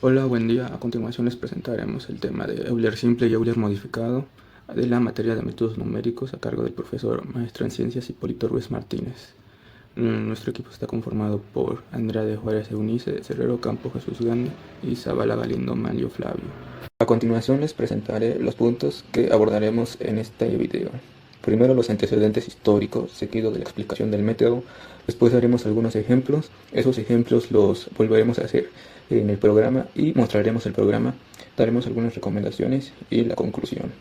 Hola, buen día. A continuación les presentaremos el tema de Euler simple y Euler modificado de la materia de métodos numéricos a cargo del profesor maestro en ciencias Hipólito Ruiz Martínez. Nuestro equipo está conformado por Andrea de Juárez Eunice, Cerrero Campo Jesús Ganda y Zabala Galindo Manlio Flavio. A continuación les presentaré los puntos que abordaremos en este video. Primero los antecedentes históricos, seguido de la explicación del método. Después haremos algunos ejemplos. Esos ejemplos los volveremos a hacer en el programa y mostraremos el programa. Daremos algunas recomendaciones y la conclusión.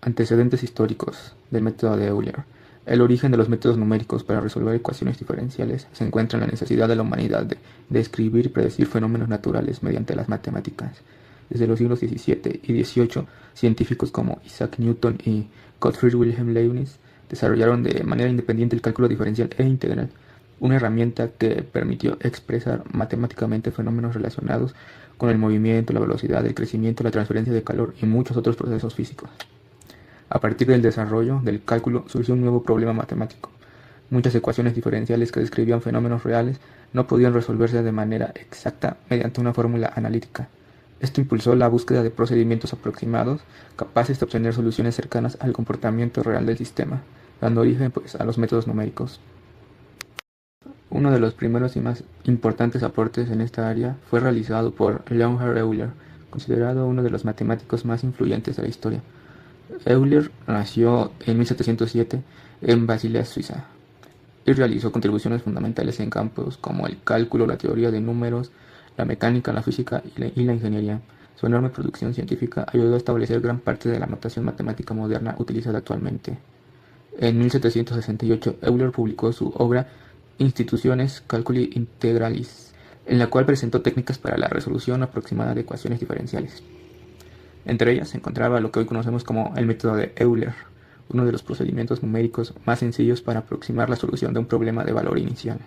Antecedentes históricos del método de Euler. El origen de los métodos numéricos para resolver ecuaciones diferenciales se encuentra en la necesidad de la humanidad de describir y predecir fenómenos naturales mediante las matemáticas. Desde los siglos XVII y XVIII, científicos como Isaac Newton y Gottfried Wilhelm Leibniz desarrollaron de manera independiente el cálculo diferencial e integral, una herramienta que permitió expresar matemáticamente fenómenos relacionados con el movimiento, la velocidad, el crecimiento, la transferencia de calor y muchos otros procesos físicos. A partir del desarrollo del cálculo surgió un nuevo problema matemático. Muchas ecuaciones diferenciales que describían fenómenos reales no podían resolverse de manera exacta mediante una fórmula analítica. Esto impulsó la búsqueda de procedimientos aproximados capaces de obtener soluciones cercanas al comportamiento real del sistema, dando origen a los métodos numéricos. Uno de los primeros y más importantes aportes en esta área fue realizado por Leonhard Euler, considerado uno de los matemáticos más influyentes de la historia. Euler nació en 1707 en Basilea, Suiza, y realizó contribuciones fundamentales en campos como el cálculo, la teoría de números, la mecánica, la física y la ingeniería. Su enorme producción científica ayudó a establecer gran parte de la notación matemática moderna utilizada actualmente. En 1768, Euler publicó su obra Institutiones Calculi Integralis, en la cual presentó técnicas para la resolución aproximada de ecuaciones diferenciales. Entre ellas se encontraba lo que hoy conocemos como el método de Euler, uno de los procedimientos numéricos más sencillos para aproximar la solución de un problema de valor inicial.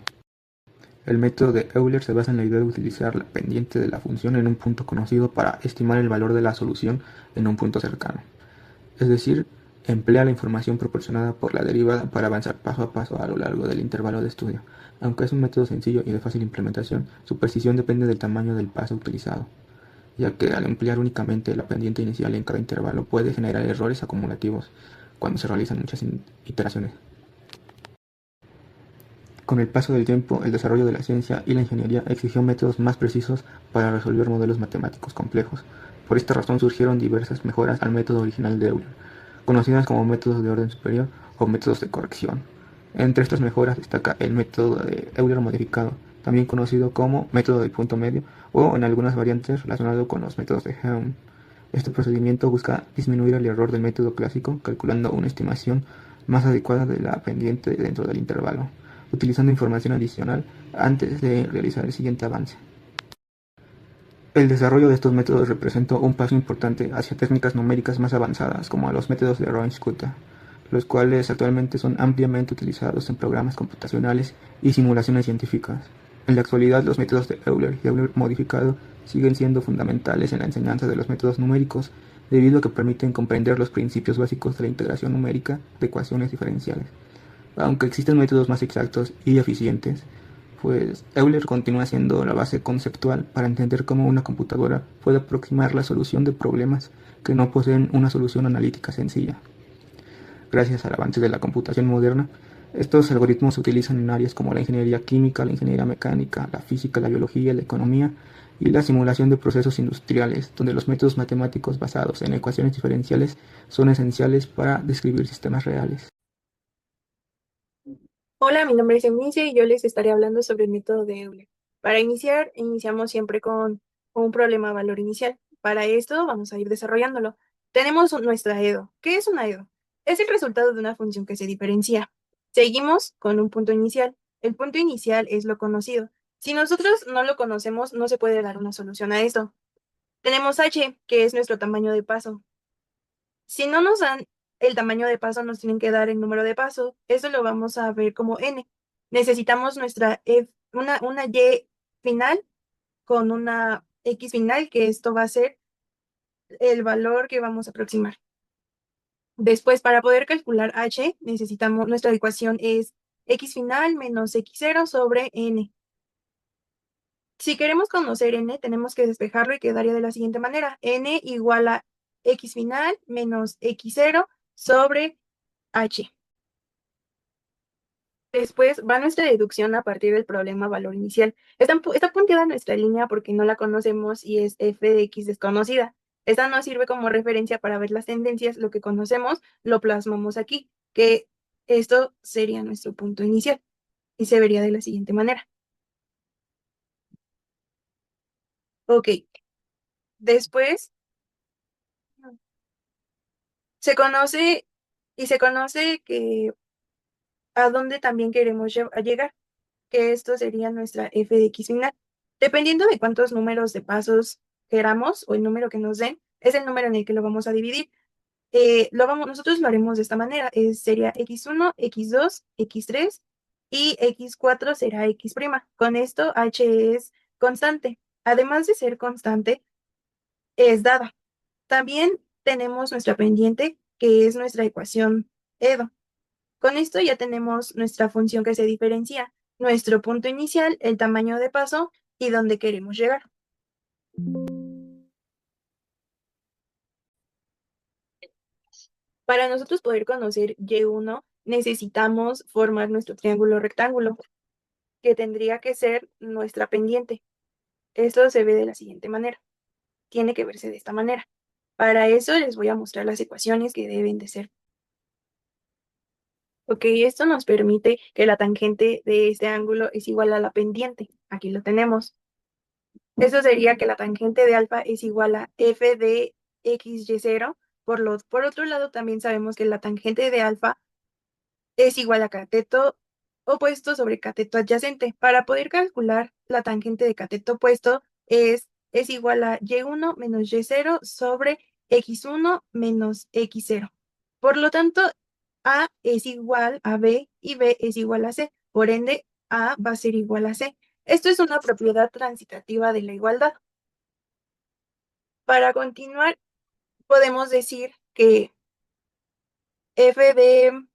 El método de Euler se basa en la idea de utilizar la pendiente de la función en un punto conocido para estimar el valor de la solución en un punto cercano. Es decir, emplea la información proporcionada por la derivada para avanzar paso a paso a lo largo del intervalo de estudio. Aunque es un método sencillo y de fácil implementación, su precisión depende del tamaño del paso utilizado, ya que al emplear únicamente la pendiente inicial en cada intervalo puede generar errores acumulativos cuando se realizan muchas iteraciones. Con el paso del tiempo, el desarrollo de la ciencia y la ingeniería exigió métodos más precisos para resolver modelos matemáticos complejos. Por esta razón surgieron diversas mejoras al método original de Euler, conocidas como métodos de orden superior o métodos de corrección. Entre estas mejoras destaca el método de Euler modificado, también conocido como método del punto medio o en algunas variantes relacionado con los métodos de Helm. Este procedimiento busca disminuir el error del método clásico calculando una estimación más adecuada de la pendiente dentro del intervalo, utilizando información adicional antes de realizar el siguiente avance. El desarrollo de estos métodos representó un paso importante hacia técnicas numéricas más avanzadas, como los métodos de Ronch-Cotter, los cuales actualmente son ampliamente utilizados en programas computacionales y simulaciones científicas. En la actualidad, los métodos de Euler y Euler modificado siguen siendo fundamentales en la enseñanza de los métodos numéricos, debido a que permiten comprender los principios básicos de la integración numérica de ecuaciones diferenciales. Aunque existen métodos más exactos y eficientes, pues Euler continúa siendo la base conceptual para entender cómo una computadora puede aproximar la solución de problemas que no poseen una solución analítica sencilla. Gracias al avance de la computación moderna, estos algoritmos se utilizan en áreas como la ingeniería química, la ingeniería mecánica, la física, la biología, la economía y la simulación de procesos industriales, donde los métodos matemáticos basados en ecuaciones diferenciales son esenciales para describir sistemas reales. Hola, mi nombre es Eunice y yo les estaré hablando sobre el método de Euler. Para iniciar, iniciamos siempre con un problema valor inicial. Para esto vamos a ir desarrollándolo. Tenemos nuestra EDO. ¿Qué es una EDO? Es el resultado de una función que se diferencia. Seguimos con un punto inicial. El punto inicial es lo conocido. Si nosotros no lo conocemos, no se puede dar una solución a esto. Tenemos h, que es nuestro tamaño de paso. Si no nos dan el tamaño de paso, nos tienen que dar el número de paso. Eso lo vamos a ver como n. Necesitamos una y final con una x final, que esto va a ser el valor que vamos a aproximar. Después, para poder calcular h, necesitamos, nuestra ecuación es x final menos x0 sobre n. Si queremos conocer n, tenemos que despejarlo y quedaría de la siguiente manera. N igual a x final menos x0 sobre h. Después va nuestra deducción a partir del problema valor inicial. Está punteada nuestra línea porque no la conocemos y es f de x desconocida. Esta nos sirve como referencia para ver las tendencias. Lo que conocemos lo plasmamos aquí, que esto sería nuestro punto inicial y se vería de la siguiente manera. Ok, después se conoce se conoce que a dónde también queremos llegar, que esto sería nuestra f de x final. Dependiendo de cuántos números de pasos queramos o el número que nos den, es el número en el que lo vamos a dividir. Nosotros lo haremos de esta manera, sería x1, x2, x3 y x4 será x'. Con esto h es constante. Además de ser constante, es dada. También tenemos nuestra pendiente, que es nuestra ecuación EDO. Con esto ya tenemos nuestra función que se diferencia, nuestro punto inicial, el tamaño de paso y dónde queremos llegar. Para nosotros poder conocer Y1, necesitamos formar nuestro triángulo rectángulo, que tendría que ser nuestra pendiente. Esto se ve de la siguiente manera. Tiene que verse de esta manera. Para eso les voy a mostrar las ecuaciones que deben de ser. Ok, esto nos permite que la tangente de este ángulo es igual a la pendiente. Aquí lo tenemos. Eso sería que la tangente de alfa es igual a f de xy0. Por otro lado, también sabemos que la tangente de alfa es igual a cateto opuesto sobre cateto adyacente. Para poder calcular la tangente de cateto opuesto es igual a y1 menos y0 sobre x1 menos x0. Por lo tanto, a es igual a b y b es igual a c. Por ende, a va a ser igual a c. Esto es una propiedad transitativa de la igualdad. Para continuar, podemos decir que f de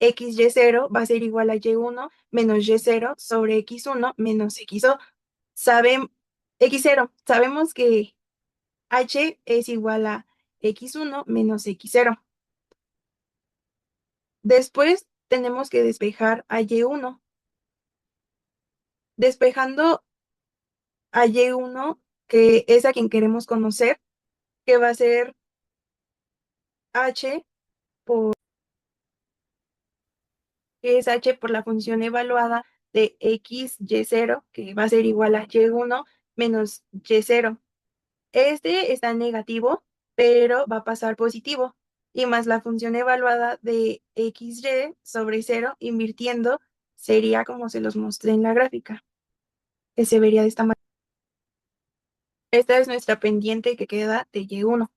xy0 va a ser igual a y1 menos y0 sobre x1 menos x2. X0, sabemos que h es igual a x1 menos x0. Después tenemos que despejar a y1. Despejando a y1, que es a quien queremos conocer, que va a ser h por, que es h por la función evaluada de x y0, que va a ser igual a y1 menos y0. Este está negativo, pero va a pasar positivo. Y más la función evaluada de xy sobre 0, invirtiendo, sería como se los mostré en la gráfica, que se vería de esta manera. Esta es nuestra pendiente que queda de y1.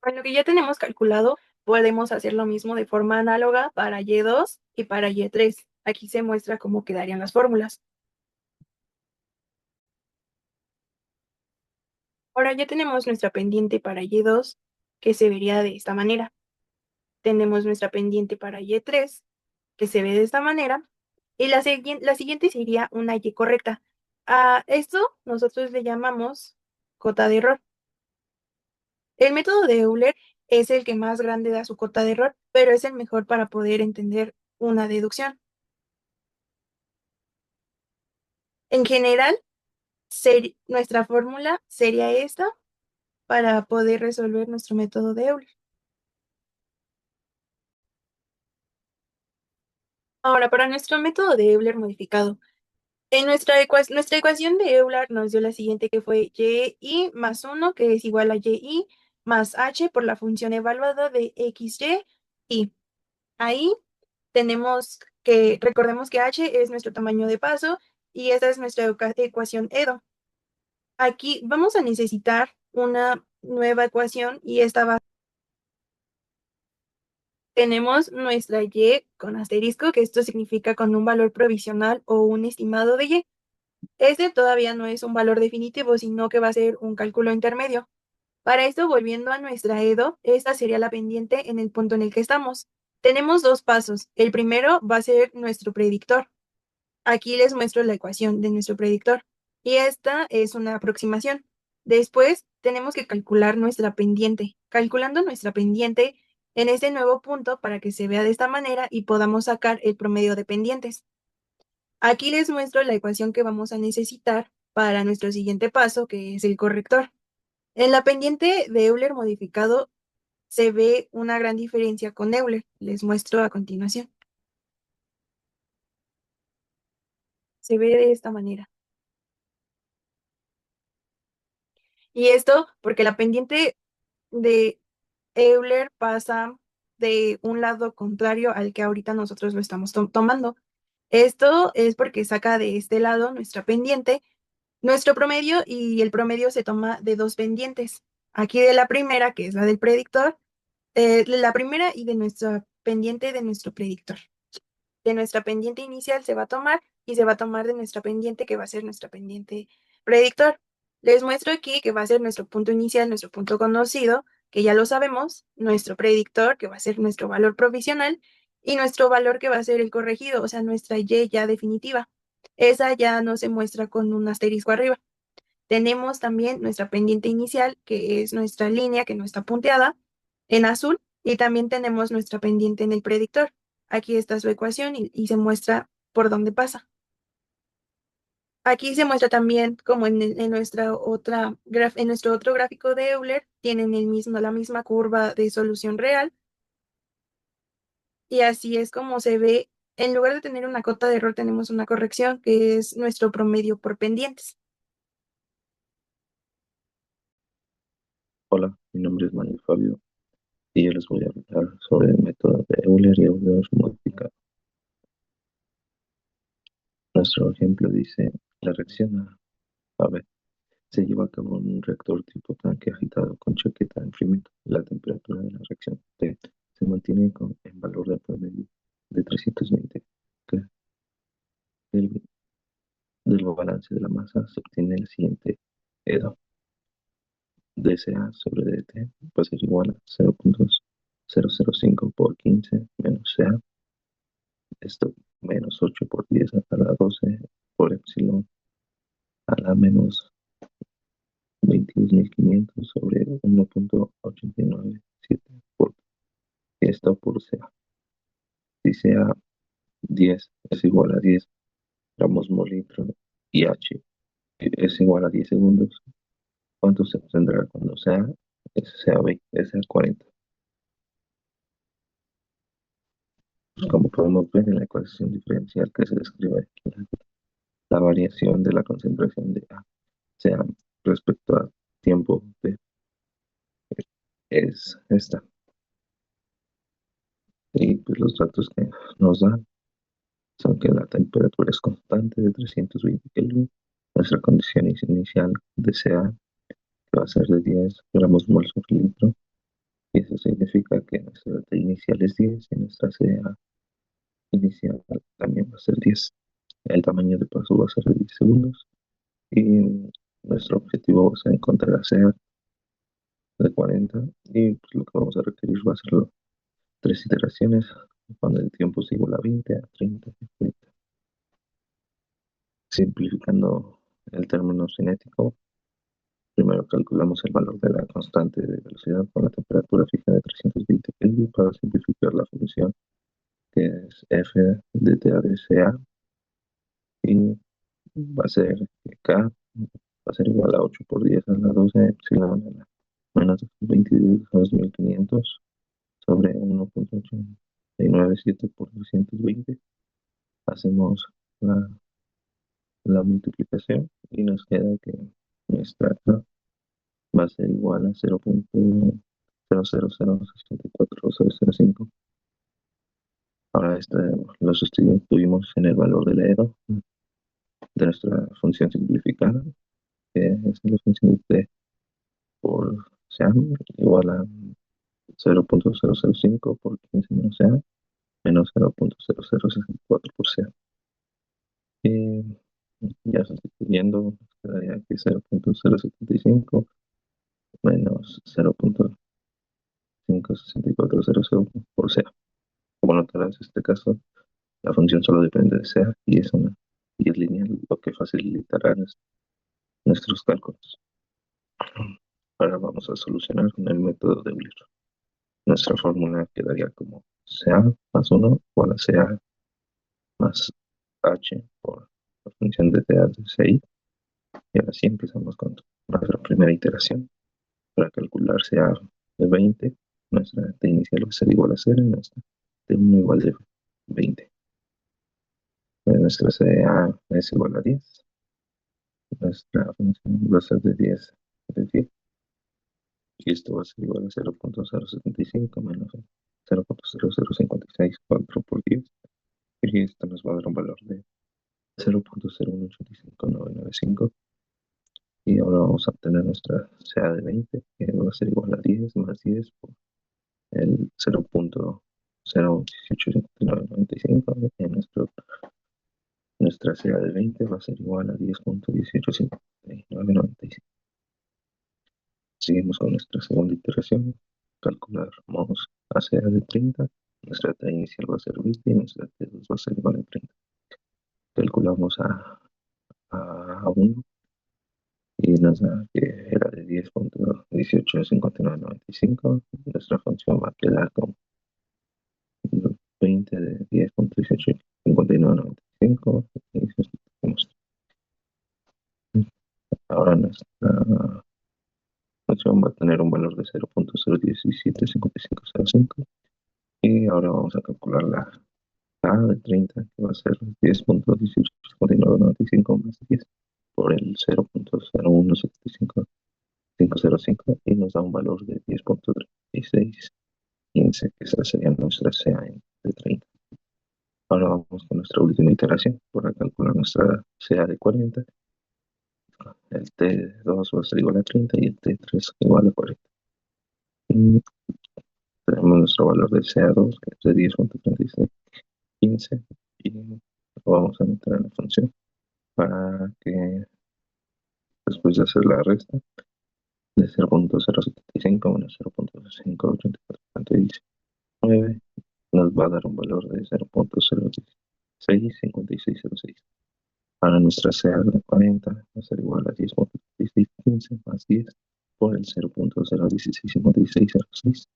Con lo que ya tenemos calculado, podemos hacer lo mismo de forma análoga para y2 y para y3. Aquí se muestra cómo quedarían las fórmulas. Ahora ya tenemos nuestra pendiente para y2, que se vería de esta manera. Tenemos nuestra pendiente para y3, que se ve de esta manera, y la siguiente sería una y correcta. A esto nosotros le llamamos cota de error. El método de Euler es el que más grande da su cota de error, pero es el mejor para poder entender una deducción. En general, nuestra fórmula sería esta para poder resolver nuestro método de Euler. Ahora, para nuestro método de Euler modificado, en nuestra ecuación de Euler nos dio la siguiente, que fue y más 1, que es igual a y más h por la función evaluada de xy. Y ahí recordemos que h es nuestro tamaño de paso y esta es nuestra ecuación EDO. Aquí vamos a necesitar una nueva ecuación y tenemos nuestra y con asterisco, que esto significa con un valor provisional o un estimado de y. Este todavía no es un valor definitivo, sino que va a ser un cálculo intermedio. Para esto, volviendo a nuestra EDO, esta sería la pendiente en el punto en el que estamos. Tenemos dos pasos. El primero va a ser nuestro predictor. Aquí les muestro la ecuación de nuestro predictor y esta es una aproximación. Después tenemos que calcular nuestra pendiente. Calculando nuestra pendiente en este nuevo punto para que se vea de esta manera y podamos sacar el promedio de pendientes. Aquí les muestro la ecuación que vamos a necesitar para nuestro siguiente paso, que es el corrector. En la pendiente de Euler modificado se ve una gran diferencia con Euler. Les muestro a continuación. Se ve de esta manera. Y esto porque la pendiente de Euler pasa de un lado contrario al que ahorita nosotros lo estamos tomando. Esto es porque saca de este lado nuestra pendiente, nuestro promedio, y el promedio se toma de dos pendientes. Aquí de la primera, que es la del predictor, la primera y de nuestra pendiente de nuestro predictor. De nuestra pendiente inicial se va a tomar y se va a tomar de nuestra pendiente que va a ser nuestra pendiente predictor. Les muestro aquí que va a ser nuestro punto inicial, nuestro punto conocido, que ya lo sabemos, nuestro predictor, que va a ser nuestro valor provisional, y nuestro valor que va a ser el corregido, o sea, nuestra Y ya definitiva. Esa ya no se muestra con un asterisco arriba. Tenemos también nuestra pendiente inicial, que es nuestra línea que no está punteada en azul, y también tenemos nuestra pendiente en el predictor. Aquí está su ecuación y se muestra por dónde pasa. Aquí se muestra también como en nuestro otro gráfico de Euler, tienen la misma curva de solución real, y así es como se ve. En lugar de tener una cota de error, tenemos una corrección, que es nuestro promedio por pendientes. Hola, mi nombre es Manuel Fabio y yo les voy a hablar sobre el método de Euler y Euler modificado. Nuestro ejemplo dice, la reacción A, B, se lleva a cabo en un reactor tipo tanque agitado con chaqueta de enfriamiento. La temperatura de la reacción T se mantiene con el valor de promedio de 320, que del, del balance de la masa se obtiene el siguiente EDO. dCA sobre dt va a ser igual a 0.005 por 15 menos CA, esto menos 8 por 10 a la 12 por epsilon a la menos 22.500 sobre 1.897 por esto por CA. Si CA 10 es igual a 10 gramos por litro y H es igual a 10 segundos, ¿cuánto se obtendrá cuando CA es CA20, es CA40? Como podemos ver en la ecuación diferencial que se describe aquí, la variación de la concentración de A sea respecto a tiempo B es esta. Y pues los datos que nos dan son que la temperatura es constante de 320 Kelvin, nuestra condición inicial de CA que va a ser de 10 gramos mol sobre litro, y eso significa que nuestra T inicial es 10 y nuestra CA inicial también va a ser 10. El tamaño de paso va a ser de 10 segundos y nuestro objetivo va a ser encontrar CA de 40, y pues lo que vamos a requerir va a ser tres iteraciones cuando el tiempo es igual a 20, a 30 y a 40. Simplificando el término cinético, primero calculamos el valor de la constante de velocidad con la temperatura fija de 320 Kelvin para simplificar la función que es f de t a de ca, y va a ser que k va a ser igual a 8 por 10 a la 12 epsilon a la menos 22.500 sobre 1.897 por 220. Hacemos la multiplicación y nos queda que nuestra K va a ser igual a 0.00064005. Ahora lo sustituimos en el valor del EDO de nuestra función simplificada, que es la función de t por CA igual a 0.005 por 15 menos CA menos 0.0064 por CA. Y ya sustituyendo, quedaría aquí 0.075 menos 0.56400 por CA. Como notarás, en este caso, la función solo depende de CA y es una y es lineal, lo que facilitará nuestros cálculos. Ahora vamos a solucionar con el método de Euler. Nuestra fórmula quedaría como CA más 1 igual a CA más H por la función de TA de CI. Y ahora sí empezamos con nuestra primera iteración. Para calcular CA de 20, nuestra T inicial va a ser igual a 0 y nuestra T1 igual de 20. Nuestra CA es igual a 10. Nuestra función va a ser de 10 de 10. Y esto va a ser igual a 0.075 menos 0.00564 por 10. Y esto nos va a dar un valor de 0.0185995. Y ahora vamos a obtener nuestra CA de 20, que va a ser igual a 10 más 10 por el 0.0185995. Y nuestra CA de 20 va a ser igual a 10.1859995. Seguimos con nuestra segunda iteración. Calculamos a CA de 30. Nuestra T inicial va a ser 20 y nuestra T2 va a ser igual a 30. Calculamos a 1 y nos da que era de 10.185995. Nuestra función va a quedar con 20 de 10.185995. Ahora nuestra función va a tener un valor de 0.0175505. Y ahora vamos a calcular la A de 30, que va a ser 10.185995 más 10 por el 0.0175505 y nos da un valor de 10.3615, que esa sería nuestra CA de 30. Ahora vamos con nuestra última iteración para calcular nuestra CA de 40. El T2 va a ser igual a 30 y el T3 igual a 40. Y tenemos nuestro valor de CA2, que es de 10.3615, y lo vamos a meter en la función para que después de hacer la resta de 0.075 menos 0.58449 nos va a dar un valor de 0.0165606. Para nuestra CA de 40 va a ser igual a 10.3615 más 10 por el 0.0165606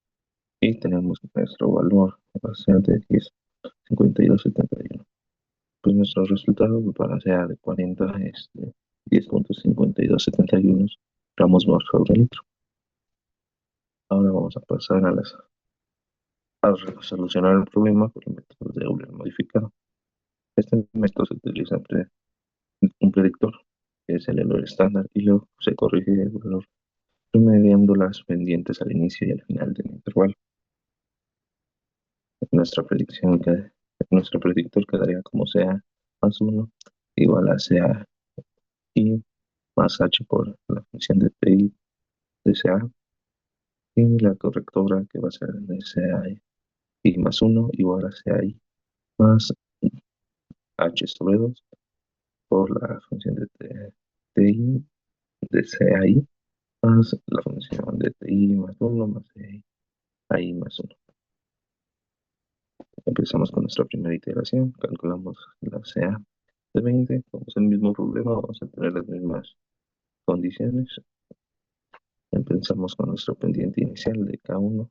y tenemos nuestro valor va a ser de 10.5271. Pues nuestro resultado para CA de 40 es de 10.5271 gramos por sobre litro. Ahora vamos a pasar a solucionar el problema por el método de Euler modificado. Este método se utiliza un predictor, que es el Euler estándar, y luego se corrige el valor promediando las pendientes al inicio y al final del intervalo. Nuestra nuestro predictor quedaría como CA más 1 igual a CA y más H por la función de PI de CA, y la correctora que va a ser de CA y más 1 igual a CI más H sobre 2 por la función de TI de CI más la función de TI más 1 más CI más 1. Empezamos con nuestra primera iteración, calculamos la CA de 20, como es el mismo problema, vamos a tener las mismas condiciones. Empezamos con nuestro pendiente inicial de K1,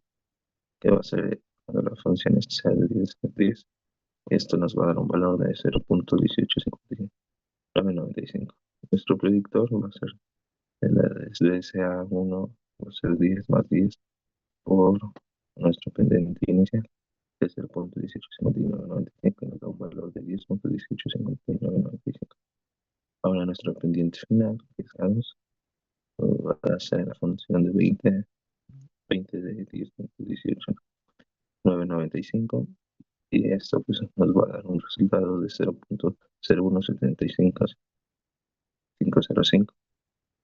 que va a ser cuando la función sea de 10 de 10. Esto nos va a dar un valor de 0.185995. Nuestro predictor va a ser de CA1, va a ser 10 más 10 por nuestro pendiente inicial de 0.185995, nos da un valor de 10.185995. Ahora nuestro pendiente final, que es A2, va a ser la función de 20 de 10.18995, y esto pues nos va a dar un resultado de 0.0175505.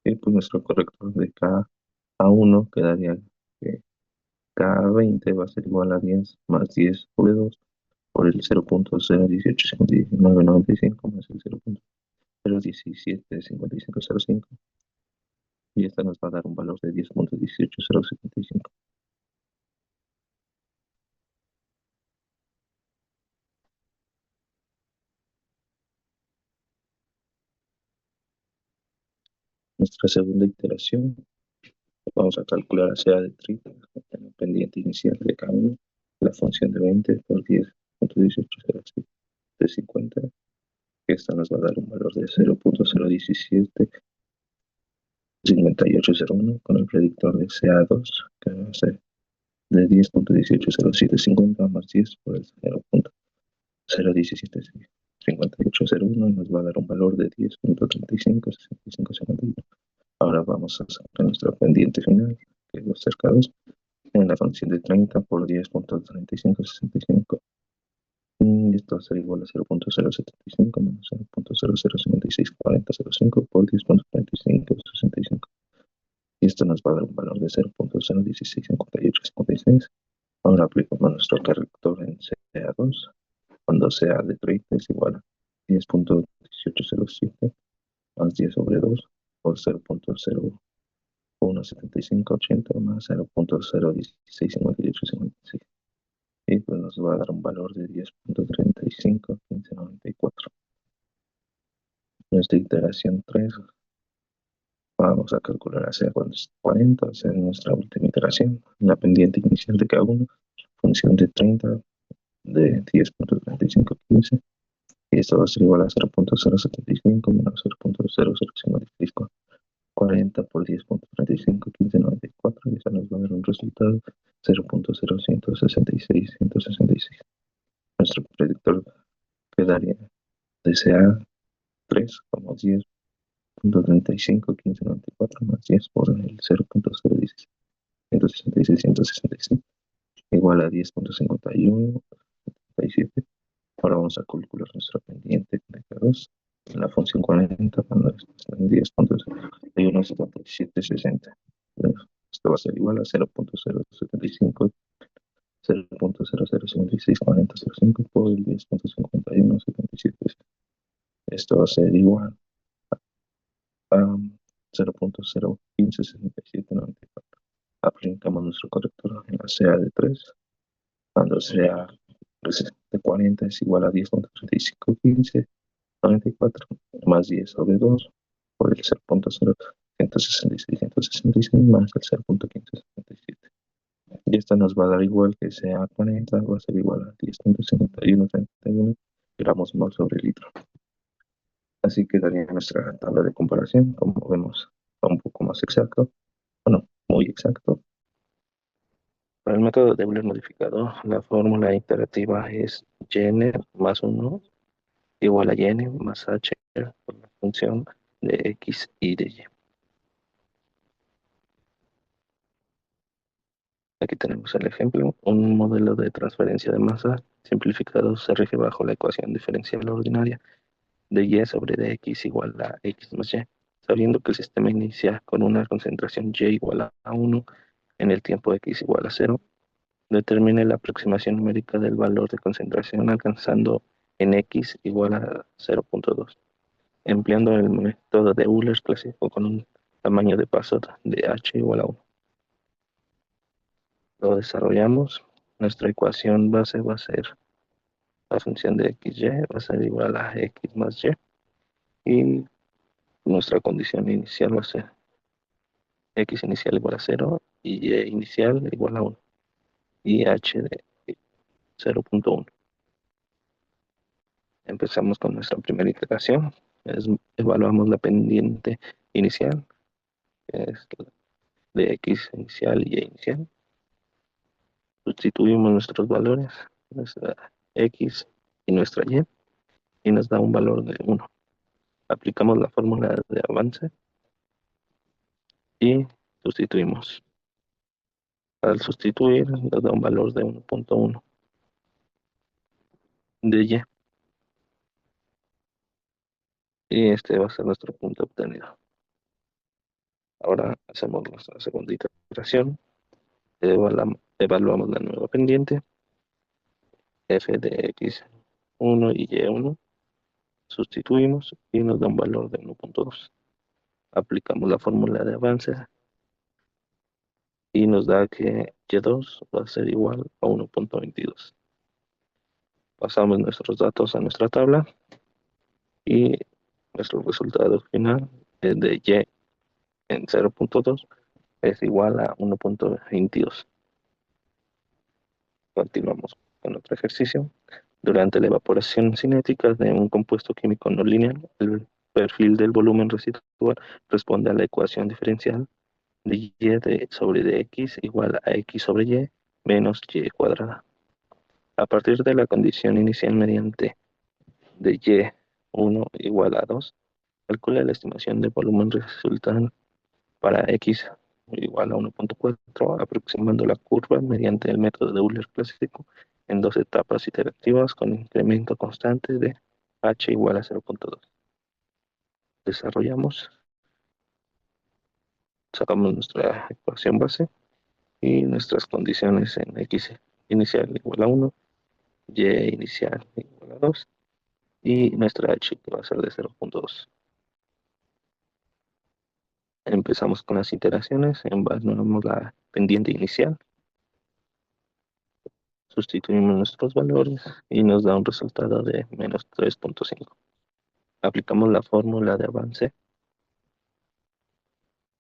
Y pues nuestro corrector de K1 quedaría que K20 va a ser igual a 10 más 10 sobre 2 por el 0.0185995 más el 0.0175505, y esta nos va a dar un valor de 10.18075. Nuestra segunda iteración, vamos a calcular a CA de 30, en el pendiente inicial de cada uno, la función de 20 por 10.1807 de 50. Esta nos va a dar un valor de 0.0175801 con el predictor de CA2, que va a ser de 10.180750 más 10 por el 0.0175801 y nos va a dar un valor de 10.356551. Ahora vamos a sacar nuestra pendiente final, que es los cercados, en la función de 30 por 10.3565. Y esto va a ser igual a 0.075 menos 0.00564005 por 10.3565. Y esto nos va a dar un valor de 0.0165856. Ahora aplicamos nuestro corrector en CA2, cuando CA de 30 es igual a 10.1807 más 10 sobre 2 por 0.017580 más 0.0165856. Y pues nos va a dar un valor de 10.351594. Nuestra iteración 3, vamos a calcular hacia cuando es 40, o sea, nuestra última iteración, la pendiente inicial de cada uno, función de 30 de 10.3515, y esto va a ser igual a 0.075 menos 0.00554 40 por 10.351594, y eso nos va a dar un resultado 0.0166. Nuestro predictor quedaría de CA3 como 10.351594 más 10 por el 0.016666 igual a 10.5177. Ahora vamos a calcular nuestra pendiente de K2 en la función 40 cuando está en 10.517760. Esto va a ser igual a 0.075 0.00564005 por el 10.5177. Esto va a ser igual a 0.0156794. Aplicamos nuestro corrector en la CA de 3. Cuando sea de 40 es igual a 10.351594 más 10 sobre 2 por el 0.016666 más el 0.1577. Y esta nos va a dar igual que sea 40, va a ser igual a 10.5131 gramos mol sobre litro. Así quedaría nuestra tabla de comparación. Como vemos, un poco más exacto, bueno, muy exacto. Para el método de Euler modificado, la fórmula iterativa es yn más 1 igual a yn más h por la función de x y de y. Aquí tenemos el ejemplo. Un modelo de transferencia de masa simplificado se rige bajo la ecuación diferencial ordinaria de y sobre dx igual a x más y, sabiendo que el sistema inicia con una concentración y igual a 1 en el tiempo x igual a 0. Determine la aproximación numérica del valor de concentración alcanzando en x igual a 0.2. Empleando el método de Euler clásico con un tamaño de paso de h igual a 1. Lo desarrollamos. Nuestra ecuación base va a ser la función de xy, va a ser igual a x más y. Y nuestra condición inicial va a ser x inicial igual a 0 y y inicial igual a 1. Y h de 0.1. Empezamos con nuestra primera iteración. Evaluamos la pendiente inicial, que es de x inicial y y inicial. Sustituimos nuestros valores, nuestra x y nuestra y nos da un valor de 1. Aplicamos la fórmula de avance y sustituimos. Al sustituir nos da un valor de 1.1 de y. Y este va a ser nuestro punto obtenido. Ahora hacemos nuestra segunda iteración. Evaluamos la nueva pendiente, f de x1 y y1. Sustituimos y nos da un valor de 1.2. Aplicamos la fórmula de avance y nos da que y2 va a ser igual a 1.22. Pasamos nuestros datos a nuestra tabla y nuestro resultado final es de y en 0.2 es igual a 1.22. Continuamos con otro ejercicio. Durante la evaporación cinética de un compuesto químico no lineal, el perfil del volumen residual responde a la ecuación diferencial de sobre dx igual a x sobre y menos y cuadrada. A partir de la condición inicial mediante de y1 igual a 2, calcula la estimación de volumen resultante para x igual a 1.4, aproximando la curva mediante el método de Euler clásico en dos etapas iterativas con incremento constante de h igual a 0.2. Desarrollamos, sacamos nuestra ecuación base y nuestras condiciones en x inicial igual a 1, y inicial igual a 2 y nuestra h que va a ser de 0.2. Empezamos con las iteraciones, evaluamos la pendiente inicial, sustituimos nuestros valores y nos da un resultado de menos 3.5. Aplicamos la fórmula de avance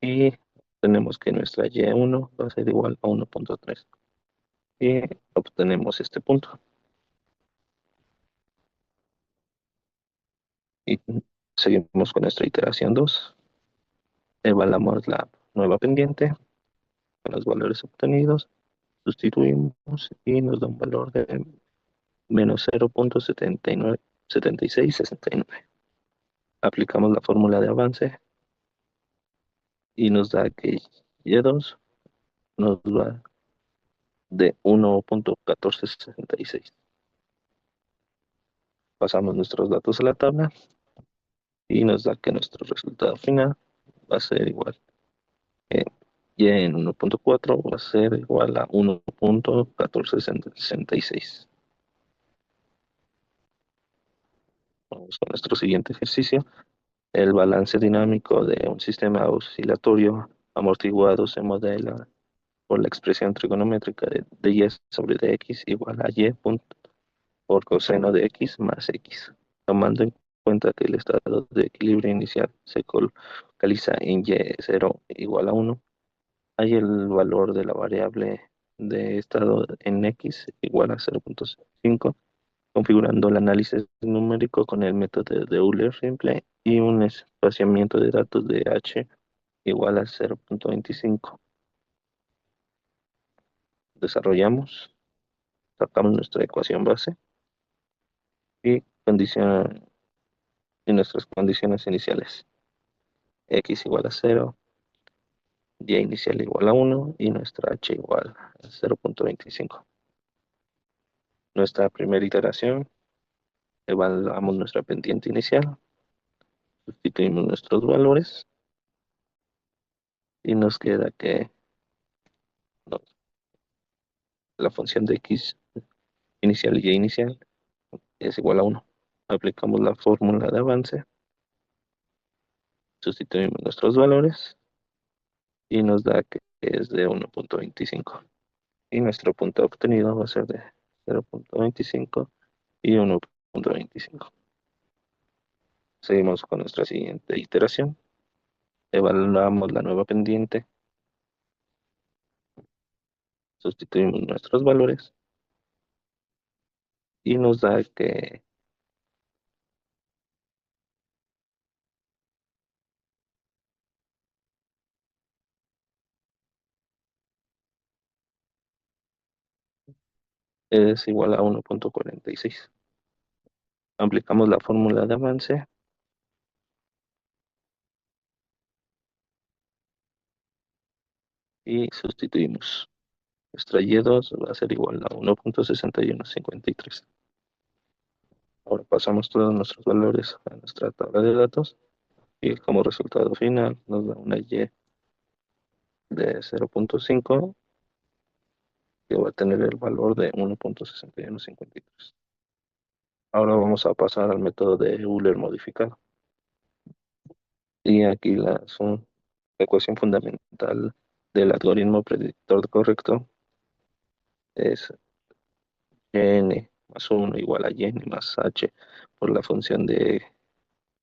y tenemos que nuestra y1 va a ser igual a 1.3 y obtenemos este punto. Y seguimos con nuestra iteración 2. Evaluamos la nueva pendiente con los valores obtenidos, sustituimos y nos da un valor de menos 0.7669. Aplicamos la fórmula de avance y nos da que y2 nos va de 1.1466. Pasamos nuestros datos a la tabla y nos da que nuestro resultado final va a ser igual. Y en 1.4 va a ser igual a 1.1466. Vamos con nuestro siguiente ejercicio. El balance dinámico de un sistema oscilatorio amortiguado se modela por la expresión trigonométrica de y sobre dx igual a y punto por coseno de x más x, tomando en cuenta que el estado de equilibrio inicial se localiza en y0 igual a 1, hay el valor de la variable de estado en x igual a 0.5, configurando el análisis numérico con el método de Euler simple y un espaciamiento de datos de h igual a 0.25. Desarrollamos, sacamos nuestra ecuación base y nuestras condiciones iniciales. X igual a 0, y inicial igual a 1 y nuestra h igual a 0.25. Nuestra primera iteración, evaluamos nuestra pendiente inicial, sustituimos nuestros valores y nos queda que no, la función de x inicial y y inicial es igual a 1. Aplicamos la fórmula de avance, sustituimos nuestros valores y nos da que es de 1.25. Y nuestro punto obtenido va a ser de 0.25 y 1.25. Seguimos con nuestra siguiente iteración. Evaluamos la nueva pendiente, sustituimos nuestros valores y nos da que es igual a 1.46. Aplicamos la fórmula de avance y sustituimos. Nuestra Y2 va a ser igual a 1.6153. Ahora pasamos todos nuestros valores a nuestra tabla de datos y como resultado final nos da una Y de 0.5 que va a tener el valor de 1.6153. Ahora vamos a pasar al método de Euler modificado. Y aquí la ecuación fundamental del algoritmo predictor correcto es n más 1 igual a y más h por la función de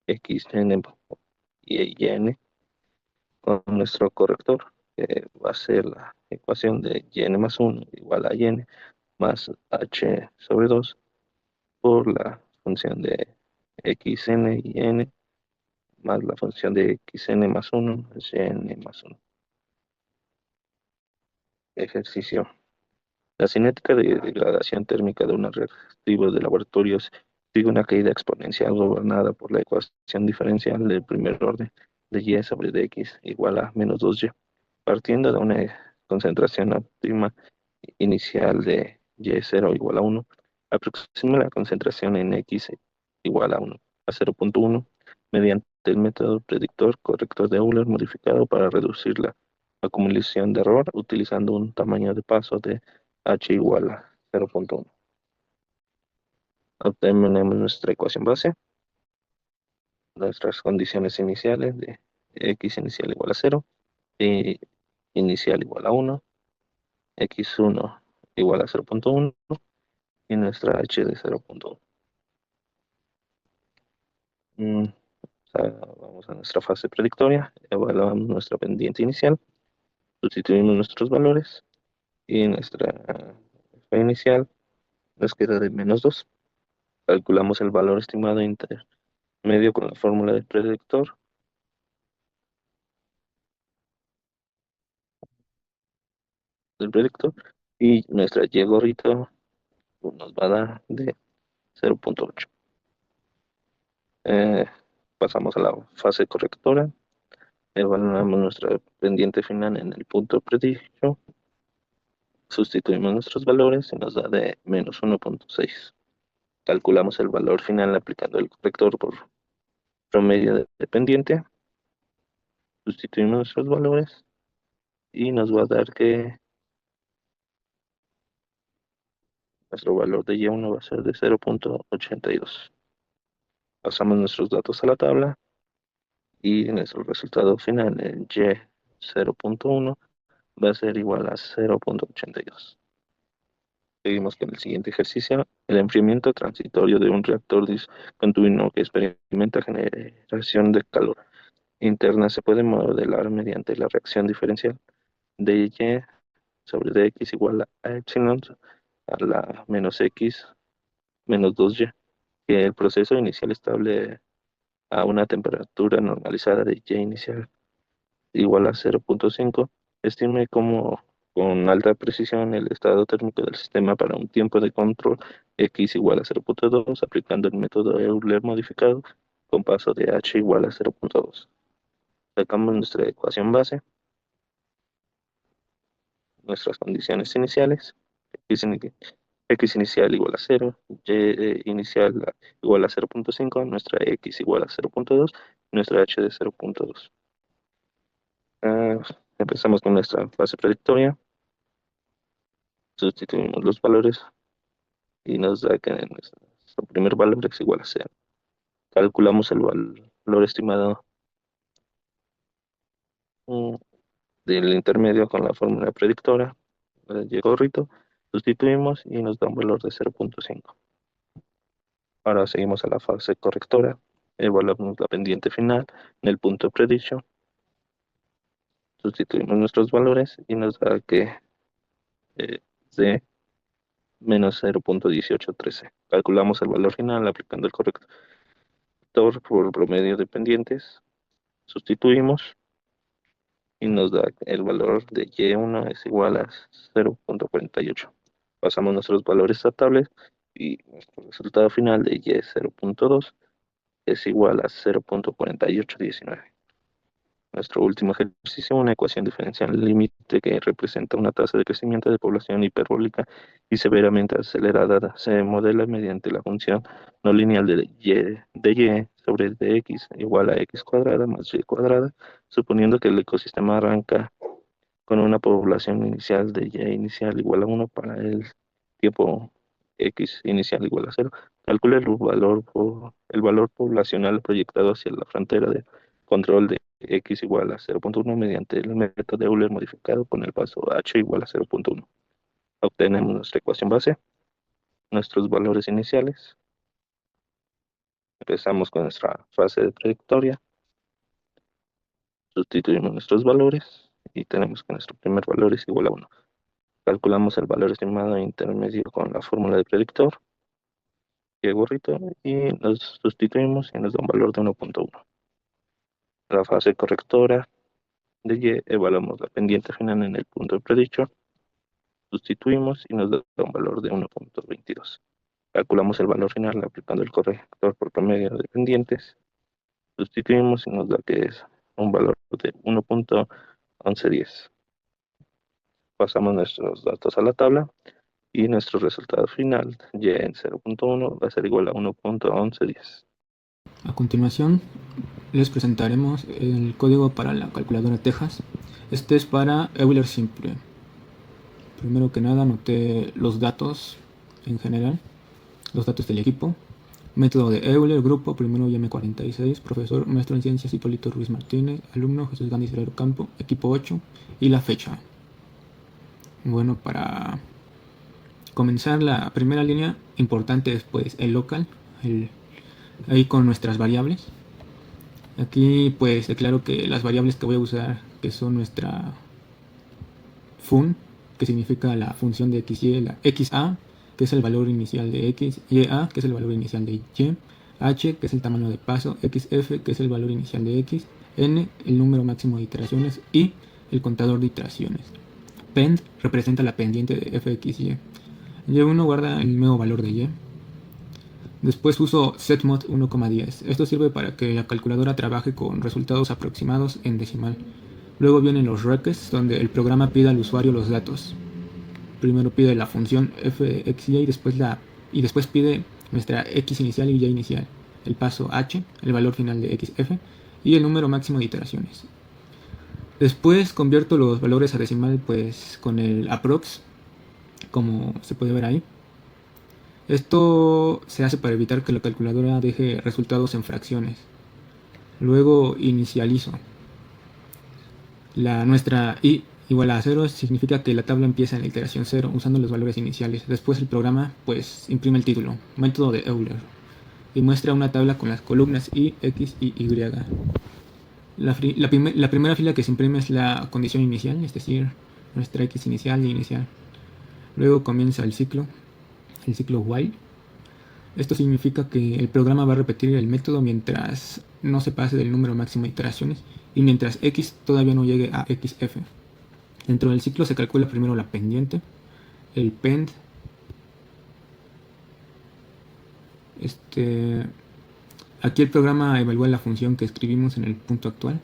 x n y n con nuestro corrector, que va a ser la ecuación de yn más 1 igual a yn más h sobre 2 por la función de xn y n más la función de xn más 1 es yn más 1. Ejercicio. La cinética de degradación térmica de unos reactivos de laboratorios sigue una caída exponencial gobernada por la ecuación diferencial del primer orden de y sobre dx igual a menos 2y. Partiendo de una concentración óptima inicial de y0 igual a 1, aproxima la concentración en x igual a 1 a 0.1 mediante el método predictor corrector de Euler modificado para reducir la acumulación de error utilizando un tamaño de paso de h igual a 0.1. Obtenemos nuestra ecuación base, nuestras condiciones iniciales de x inicial igual a 0, y inicial igual a 1, x1 igual a 0.1 y nuestra h de 0.1. Vamos a nuestra fase predictoria, evaluamos nuestra pendiente inicial, sustituimos nuestros valores y nuestra f inicial nos queda de menos 2. Calculamos el valor estimado intermedio con la fórmula del predictor. Y nuestra y gorrito nos va a dar de 0.8. Pasamos a la fase correctora, evaluamos nuestra pendiente final en el punto predicho, sustituimos nuestros valores y nos da de menos 1.6. Calculamos el valor final aplicando el corrector por promedio de pendiente, sustituimos nuestros valores y nos va a dar que nuestro valor de y1 va a ser de 0.82. Pasamos nuestros datos a la tabla y nuestro resultado final en y 0.1 va a ser igual a 0.82. Seguimos con el siguiente ejercicio. El enfriamiento transitorio de un reactor discontinuo que experimenta generación de calor interna se puede modelar mediante la reacción diferencial de y sobre dx igual a epsilon a la menos x menos 2y, que el proceso inicial estable a una temperatura normalizada de y inicial igual a 0.5, estime como con alta precisión el estado térmico del sistema para un tiempo de control x igual a 0.2 aplicando el método Euler modificado con paso de h igual a 0.2. Sacamos nuestra ecuación base, nuestras condiciones iniciales, x inicial igual a 0, y inicial igual a 0.5, nuestra x igual a 0.2, nuestra h de 0.2. Empezamos con nuestra fase predictoria, sustituimos los valores y nos da que nuestro primer valor es igual a 0. Calculamos el valor estimado del intermedio con la fórmula predictora, y gorrito, sustituimos y nos da un valor de 0.5. Ahora seguimos a la fase correctora, evaluamos la pendiente final en el punto predicho, sustituimos nuestros valores y nos da que es de menos 0.1813. Calculamos el valor final aplicando el corrector por promedio de pendientes, sustituimos y nos da el valor de y1 es igual a 0.48. Pasamos nuestros valores a tablas y nuestro resultado final de y 0.2 es igual a 0.4819. Nuestro último ejercicio, una ecuación diferencial límite que representa una tasa de crecimiento de población hiperbólica y severamente acelerada, se modela mediante la función no lineal de y sobre dx igual a x cuadrada más y cuadrada, suponiendo que el ecosistema arranca con una población inicial de y inicial igual a 1 para el tiempo x inicial igual a 0. Calcula el valor poblacional proyectado hacia la frontera de control de x igual a 0.1 mediante el método de Euler modificado con el paso h igual a 0.1. Obtenemos nuestra ecuación base, nuestros valores iniciales. Empezamos con nuestra fase de predictoria. Sustituimos nuestros valores y tenemos que nuestro primer valor es igual a 1. Calculamos el valor estimado intermedio con la fórmula de predictor, y gorrito, y nos sustituimos y nos da un valor de 1.1. La fase correctora de y evaluamos la pendiente final en el punto de prediction, sustituimos y nos da un valor de 1.22. Calculamos el valor final aplicando el corrector por promedio de pendientes, sustituimos y nos da que es un valor de 1.1110. Pasamos nuestros datos a la tabla y nuestro resultado final, y en 0.1, va a ser igual a 1.1110. A continuación, les presentaremos el código para la calculadora Texas. Este es para Euler simple. Primero que nada, anoté los datos en general, los datos del equipo. Método de Euler, grupo, primero IM46, profesor, maestro en ciencias Hipólito Ruiz Martínez, alumno Jesús Gandhi Cerrero Campo, equipo 8 y la fecha. Bueno, para comenzar la primera línea importante es pues el local, ahí con nuestras variables. Aquí pues declaro que las variables que voy a usar, que son nuestra fun, que significa la función de xy, la xa, que es el valor inicial de x, ya, que es el valor inicial de y, h, que es el tamaño de paso, xf, que es el valor inicial de x, n, el número máximo de iteraciones y el contador de iteraciones. Pend representa la pendiente de fxy. Y1 guarda el nuevo valor de y. Después uso setmod 1,10. Esto sirve para que la calculadora trabaje con resultados aproximados en decimal. Luego vienen los reques, donde el programa pide al usuario los datos. Primero pide la función fxy y después pide nuestra x inicial y y inicial, el paso h, el valor final de xf y el número máximo de iteraciones. Después convierto los valores a decimal pues con el approx, como se puede ver ahí. Esto se hace para evitar que la calculadora deje resultados en fracciones. Luego inicializo. Nuestra i igual a 0 significa que la tabla empieza en la iteración 0 usando los valores iniciales. Después el programa pues imprime el título, método de Euler, y muestra una tabla con las columnas i, x y y. La primera fila que se imprime es la condición inicial, es decir, nuestra x inicial y inicial. Luego comienza el ciclo while. Esto significa que el programa va a repetir el método mientras no se pase del número máximo de iteraciones y mientras x todavía no llegue a xf. Dentro del ciclo se calcula primero la pendiente, el pend, aquí el programa evalúa la función que escribimos en el punto actual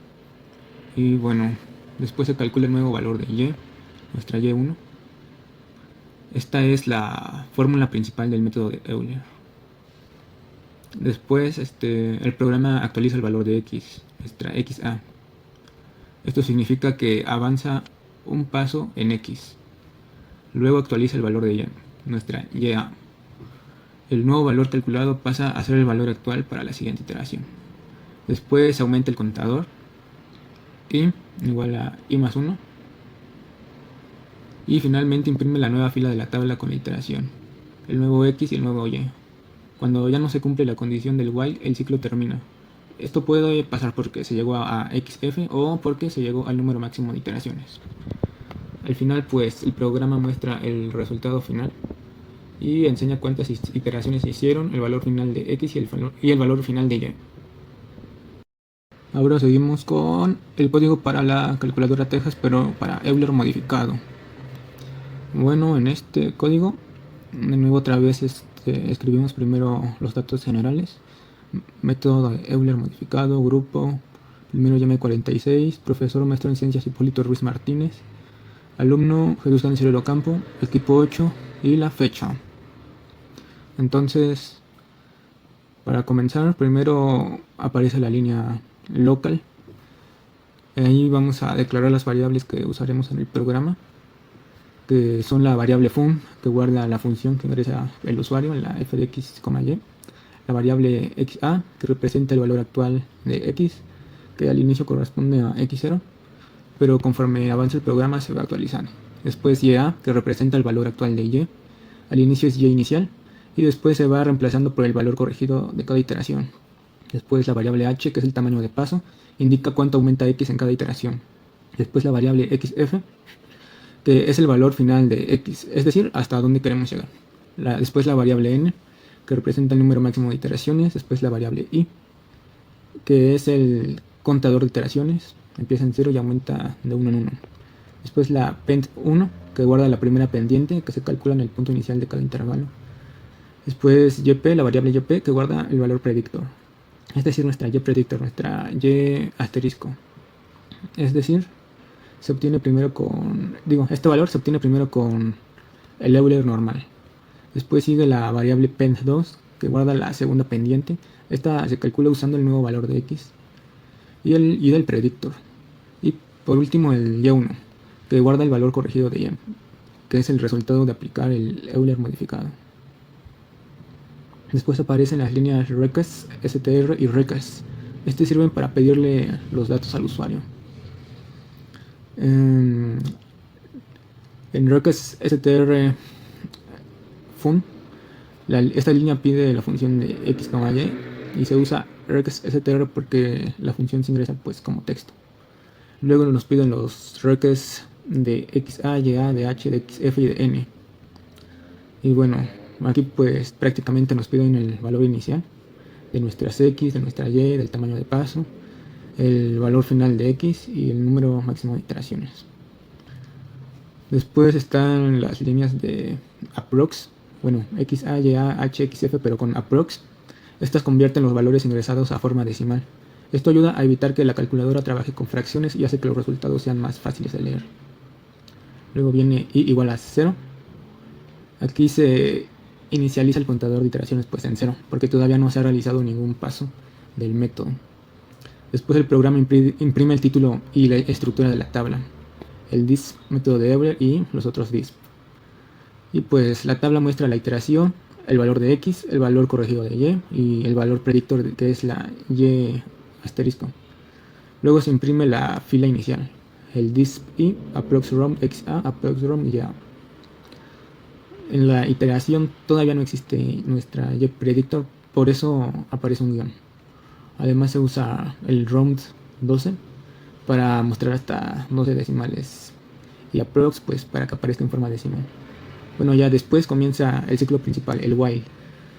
y bueno, después se calcula el nuevo valor de y, nuestra y1. Esta es la fórmula principal del método de Euler. Después el programa actualiza el valor de x, nuestra xa. Esto significa que avanza un paso en x. Luego actualiza el valor de y, nuestra ya. El nuevo valor calculado pasa a ser el valor actual para la siguiente iteración. Después aumenta el contador y igual a i más 1. Y finalmente imprime la nueva fila de la tabla con la iteración, el nuevo x y el nuevo y. Cuando ya no se cumple la condición del while, el ciclo termina. Esto puede pasar porque se llegó a xf o porque se llegó al número máximo de iteraciones. Al final pues el programa muestra el resultado final y enseña cuántas iteraciones se hicieron, el valor final de x y el valor final de y. Ahora seguimos con el código para la calculadora Texas, pero para Euler modificado. Bueno, en este código, de nuevo otra vez escribimos primero los datos generales. Método de Euler modificado, grupo, primero IM46, profesor maestro en ciencias Hipólito Ruiz Martínez, alumno Jesús Gandhi Cerrero Campo, equipo 8 y la fecha. Entonces, para comenzar, primero aparece la línea local. Ahí vamos a declarar las variables que usaremos en el programa, que son la variable fun, que guarda la función que ingresa el usuario en la f de x, y, la variable xa, que representa el valor actual de x, que al inicio corresponde a x0, pero conforme avanza el programa se va actualizando. Después ya, que representa el valor actual de y, al inicio es y inicial, y después se va reemplazando por el valor corregido de cada iteración. Después la variable h, que es el tamaño de paso, indica cuánto aumenta x en cada iteración. Después la variable xf, que es el valor final de x, es decir, hasta dónde queremos llegar. Después la variable n, que representa el número máximo de iteraciones. Después la variable i, que es el contador de iteraciones, empieza en 0 y aumenta de 1 en 1. Después la pend1, que guarda la primera pendiente, que se calcula en el punto inicial de cada intervalo. Después yp, la variable yp, que guarda el valor predictor, es decir, nuestra y predictor, nuestra y asterisco. Es decir, se obtiene primero con, este valor se obtiene primero con el Euler normal. Después sigue la variable pend2, que guarda la segunda pendiente. Esta se calcula usando el nuevo valor de x y del predictor. Y por último el y1, que guarda el valor corregido de y, que es el resultado de aplicar el Euler modificado. Después aparecen las líneas request, str y request. Sirven para pedirle los datos al usuario. En request str fun, esta línea pide la función de x, y se usa request str porque la función se ingresa pues como texto. Luego nos piden los requests de xa, ya, de h, de xf y de n. Y bueno, aquí pues prácticamente nos piden el valor inicial de nuestras x, de nuestra y, del tamaño de paso, el valor final de x y el número máximo de iteraciones. Después están las líneas de approx, xa, y, h, xf, pero con approx. Estas convierten los valores ingresados a forma decimal. Esto ayuda a evitar que la calculadora trabaje con fracciones y hace que los resultados sean más fáciles de leer. Luego viene i igual a 0. Aquí se inicializa el contador de iteraciones pues en 0, porque todavía no se ha realizado ningún paso del método. Después el programa imprime el título y la estructura de la tabla, el disp método de Euler y los otros disp. Y pues la tabla muestra la iteración, el valor de x, el valor corregido de y el valor predictor, que es la y asterisco. Luego se imprime la fila inicial, el disp i, approx rom xa, approx rom ya. En la iteración todavía no existe nuestra y predictor, por eso aparece un guión. Además se usa el round 12 para mostrar hasta 12 decimales y approx pues para que aparezca en forma decimal. Bueno, ya después comienza el ciclo principal, el while.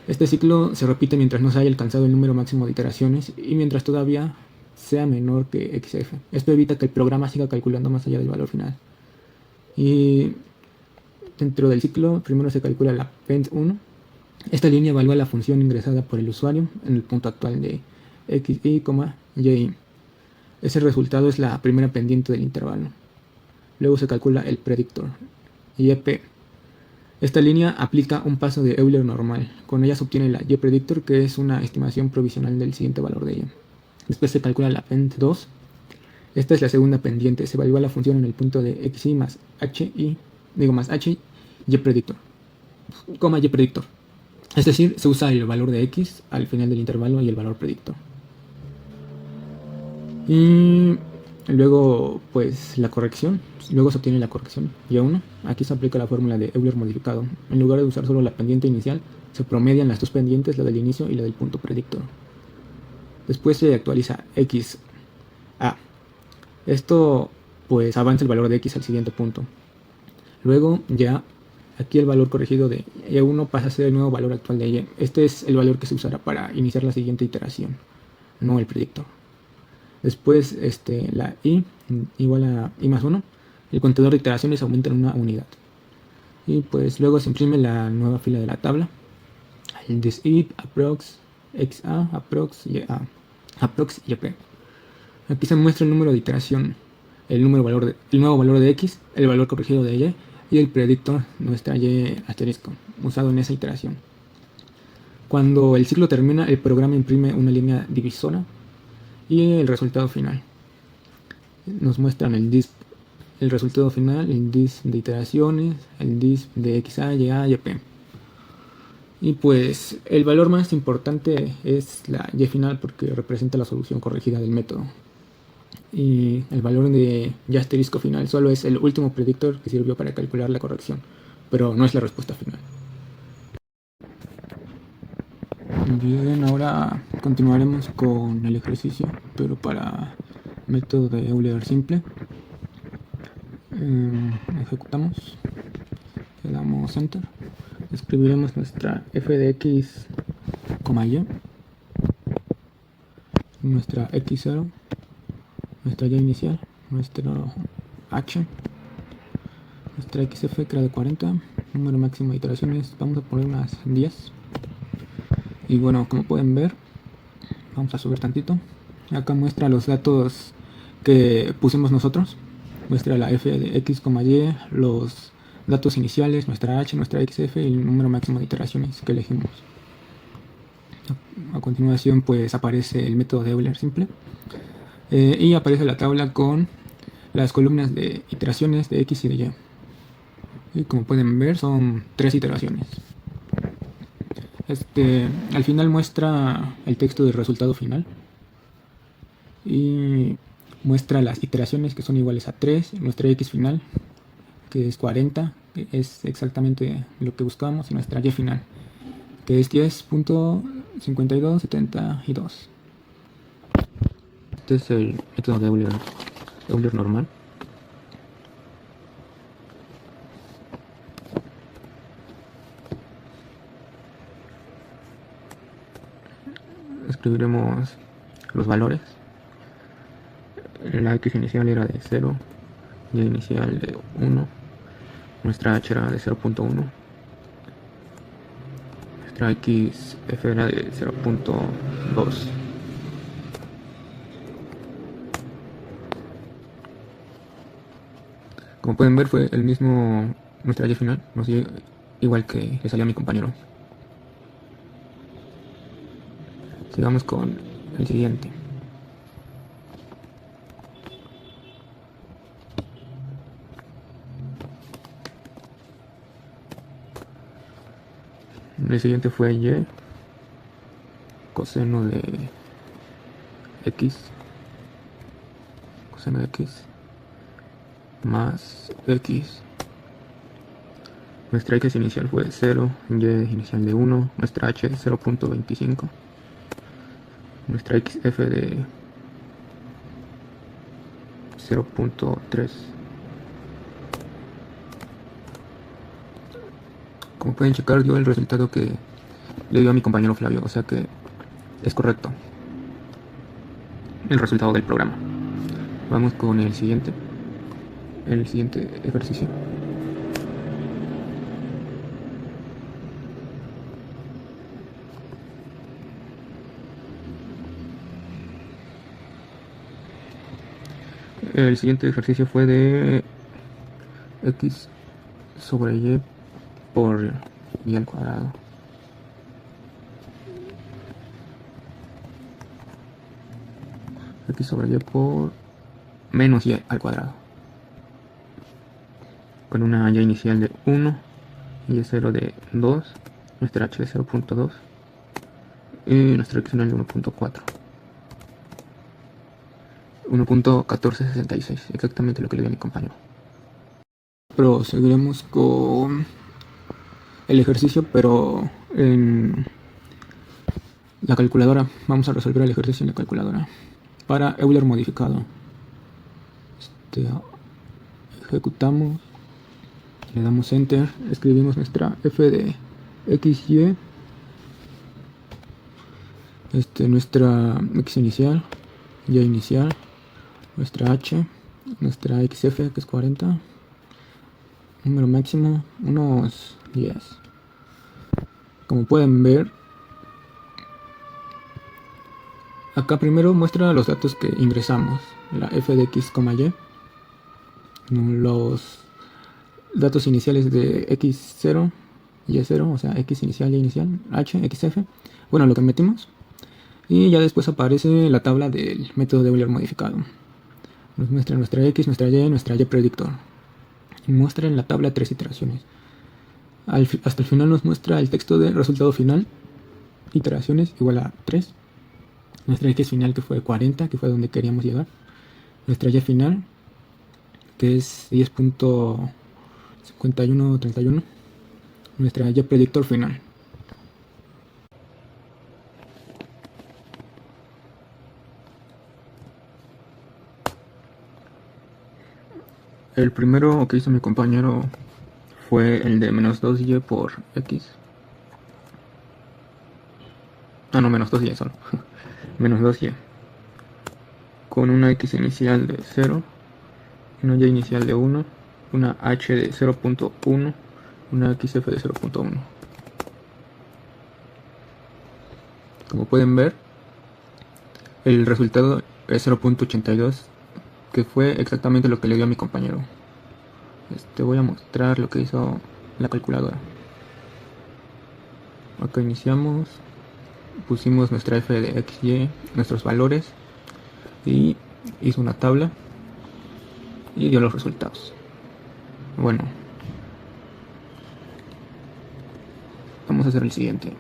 Este ciclo se repite mientras no se haya alcanzado el número máximo de iteraciones y mientras todavía sea menor que xf. Esto evita que el programa siga calculando más allá del valor final. Y dentro del ciclo primero se calcula la pend1. Esta línea evalúa la función ingresada por el usuario en el punto actual de xi, yi. Ese resultado es la primera pendiente del intervalo. Luego se calcula el predictor, yp. Esta línea aplica un paso de Euler normal. Con ella se obtiene la y predictor, que es una estimación provisional del siguiente valor de y. Después se calcula la pend2. Esta es la segunda pendiente. Se evalúa la función en el punto de xi más h y predictor, y predictor. Es decir, se usa el valor de x al final del intervalo y el valor predictor. Y luego pues la corrección. Luego se obtiene la corrección y1. Aquí se aplica la fórmula de Euler modificado. En lugar de usar solo la pendiente inicial, se promedian las dos pendientes, la del inicio y la del punto predictor. Después se actualiza x a. Esto pues avanza el valor de x al siguiente punto. Luego ya aquí el valor corregido de y1 pasa a ser el nuevo valor actual de y. Este es el valor que se usará para iniciar la siguiente iteración, no el predictor. Después la i igual a i más 1. El contador de iteraciones aumenta en una unidad. Y pues luego se imprime la nueva fila de la tabla. El disip, approx, xa, approx, ya, approx, yp. Aquí se muestra el número de iteración, el nuevo valor de x, el valor corregido de y el predictor, nuestra y asterisco, usado en esa iteración. Cuando el ciclo termina, el programa imprime una línea divisora y el resultado final. Nos muestran el disp, el resultado final, el disp de iteraciones, el disp de xa, ya, yp. Y pues el valor más importante es la y final porque representa la solución corregida del método. Y el valor de y asterisco final solo es el último predictor que sirvió para calcular la corrección, pero no es la respuesta final. Bien, ahora Continuaremos con el ejercicio, pero para método de Euler simple. Ejecutamos, le damos enter, escribiremos nuestra f de x, y, nuestra x0, nuestra y inicial, nuestro h, nuestra xf que era de 40, número máximo de iteraciones, vamos a poner unas 10. Y bueno, como pueden ver, vamos a subir tantito. Acá muestra los datos que pusimos nosotros. Muestra la f de x, y, los datos iniciales, nuestra h, nuestra xf y el número máximo de iteraciones que elegimos. A continuación pues aparece el método de Euler simple y aparece la tabla con las columnas de iteraciones de x y de y. Y como pueden ver son 3 iteraciones. Al final muestra el texto del resultado final y muestra las iteraciones que son iguales a 3, nuestra x final que es 40, que es exactamente lo que buscamos, y nuestra y final que es 10.5272. Este es el método de Euler normal. Escribiremos los valores. La x inicial era de 0, y inicial de 1, nuestra h era de 0.1, nuestra xf era de 0.2. Como pueden ver fue el mismo, nuestra y final, nos dio igual que le salió a mi compañero. Sigamos con el siguiente. El siguiente fue y, coseno de x, coseno de x más x. Nuestra x inicial fue de 0, y inicial de 1, nuestra h 0.25, nuestra xf de 0.3. Como pueden checar, dio el resultado que le dio a mi compañero Flavio, o sea que es correcto el resultado del programa. Vamos con el siguiente ejercicio. El siguiente ejercicio fue de x sobre y por y al cuadrado. X sobre y por menos y al cuadrado. Con una y inicial de 1, y 0 de 2, nuestra h de 0.2 y nuestra x final de 1.4. 1.1466, exactamente lo que le dio a mi compañero. Proseguiremos con el ejercicio, pero en la calculadora. Vamos a resolver el ejercicio en la calculadora para Euler modificado. Ejecutamos, le damos enter, escribimos nuestra f de xy, nuestra x inicial, y inicial, nuestra h, nuestra xf que es 40, número máximo unos 10. Como pueden ver, acá primero muestra los datos que ingresamos, la f de x, y, los datos iniciales de x0, y0, o sea, x inicial, y inicial, h, xf, bueno, lo que metimos. Y ya después aparece la tabla del método de Euler modificado. Nos muestra nuestra x, nuestra y predictor. Y muestra en la tabla 3 iteraciones. Hasta el final nos muestra el texto del resultado final. Iteraciones igual a 3. Nuestra x final que fue 40, que fue donde queríamos llegar. Nuestra y final, que es 10.5131. Nuestra y predictor final. El primero que hizo mi compañero fue el de menos 2y por x. Ah, no, menos 2y solo. Menos 2y. Con una x inicial de 0, una y inicial de 1, una h de 0.1, una xf de 0.1. Como pueden ver, el resultado es 0.82, que fue exactamente lo que le dio a mi compañero. Voy a mostrar lo que hizo la calculadora. Acá iniciamos, pusimos nuestra f de x, y, nuestros valores, y hizo una tabla y dio los resultados. Bueno, vamos a hacer el siguiente.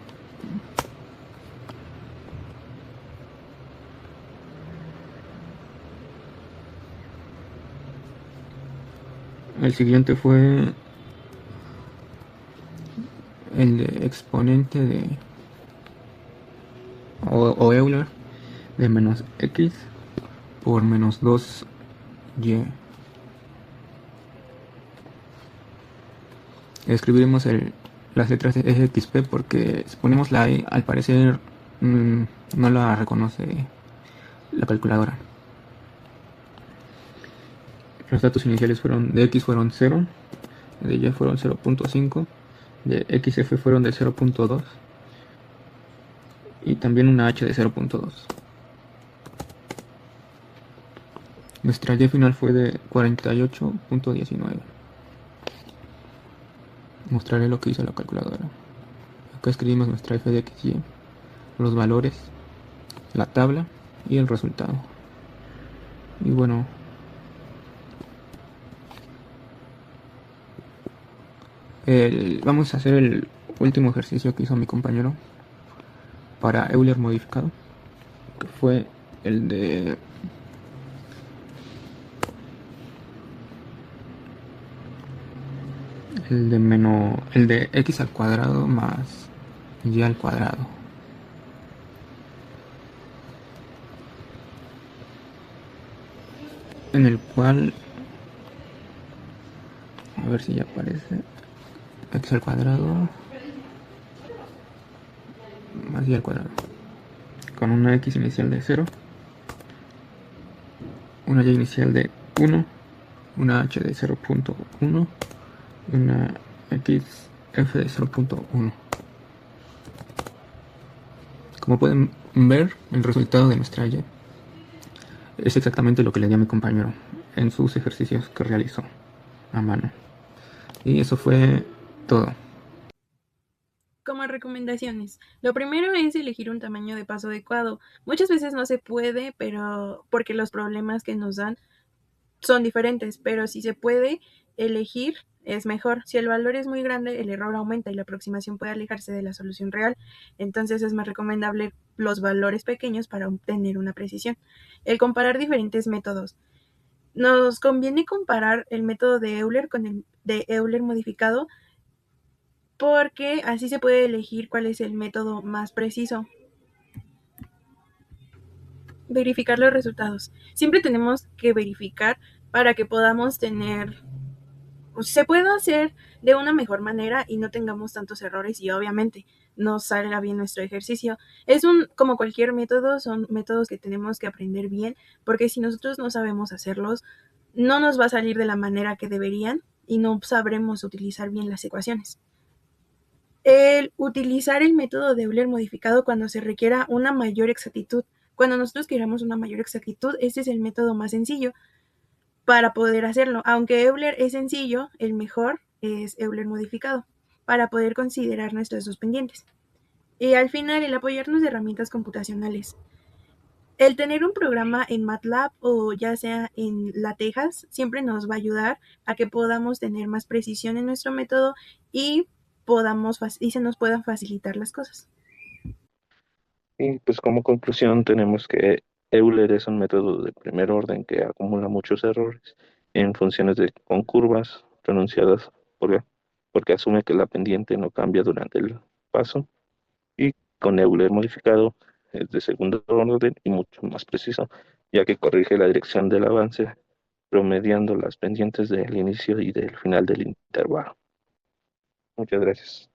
El siguiente fue el de exponente de o Euler de menos x por menos 2y. Escribiremos las letras de xp porque si ponemos la e, al parecer no la reconoce la calculadora. Los datos iniciales fueron de x fueron 0, de y fueron 0.5, de xf fueron de 0.2 y también una h de 0.2. Nuestra y final fue de 48.19. Mostraré lo que hizo la calculadora. Acá escribimos nuestra f de x, y, los valores, la tabla y el resultado. Y bueno, vamos a hacer el último ejercicio que hizo mi compañero para Euler modificado, que fue el de el de x al cuadrado más y al cuadrado. En el cual, a ver si ya aparece, x al cuadrado más y al cuadrado, con una x inicial de 0, una y inicial de 1, una h de 0.1, una xf de 0.1. Como pueden ver, el resultado de nuestra y es exactamente lo que le di a mi compañero en sus ejercicios que realizó a mano. Y eso fue todo. Como recomendaciones, lo primero es elegir un tamaño de paso adecuado. Muchas veces no se puede, pero porque los problemas que nos dan son diferentes, pero si se puede elegir es mejor. Si el valor es muy grande, el error aumenta y la aproximación puede alejarse de la solución real. Entonces es más recomendable los valores pequeños para obtener una precisión. El comparar diferentes métodos. Nos conviene comparar el método de Euler con el de Euler modificado porque así se puede elegir cuál es el método más preciso. Verificar los resultados. Siempre tenemos que verificar para que podamos tener, se pueda hacer de una mejor manera y no tengamos tantos errores y obviamente nos salga bien nuestro ejercicio. Como cualquier método, son métodos que tenemos que aprender bien, porque si nosotros no sabemos hacerlos, no nos va a salir de la manera que deberían y no sabremos utilizar bien las ecuaciones. El utilizar el método de Euler modificado cuando se requiera una mayor exactitud. Cuando nosotros queramos una mayor exactitud, este es el método más sencillo para poder hacerlo. Aunque Euler es sencillo, el mejor es Euler modificado para poder considerar nuestros dos pendientes. Y al final, el apoyarnos de herramientas computacionales. El tener un programa en MATLAB o ya sea en LaTeX siempre nos va a ayudar a que podamos tener más precisión en nuestro método y se nos puedan facilitar las cosas. Y pues como conclusión tenemos que Euler es un método de primer orden que acumula muchos errores en funciones con curvas pronunciadas porque asume que la pendiente no cambia durante el paso. Y con Euler modificado es de segundo orden y mucho más preciso, ya que corrige la dirección del avance promediando las pendientes del inicio y del final del intervalo. Muchas gracias.